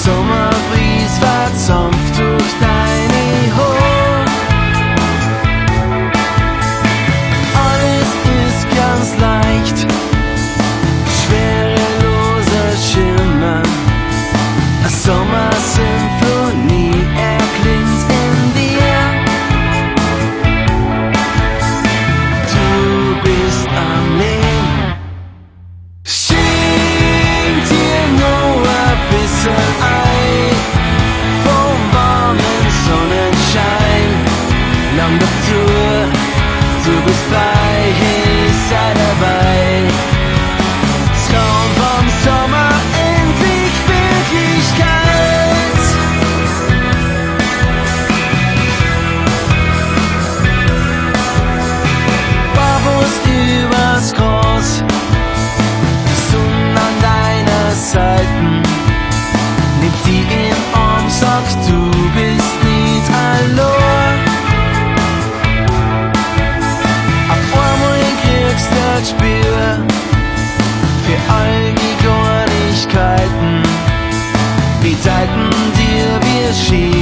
Sommerbries war sanft durch deine Haare. Alles ist ganz leicht, schwereloser Schimmer. Eine Sommersymphonie erklingt in dir. Du bist am Leben. Schenk dir nur ein bisschen ein vom warmen Sonnenschein. Lang doch du bist bei, hey, sei dabei. Traum vom Sommer, endlich Wirklichkeit. Barfuß übers Gras, die Sonne an deiner Seite. Nimm die in Arm, sag du bist nicht allein. Auf einmal kriegst du das Spiel für all die Kleinigkeiten, bedeuten dir wir Ski.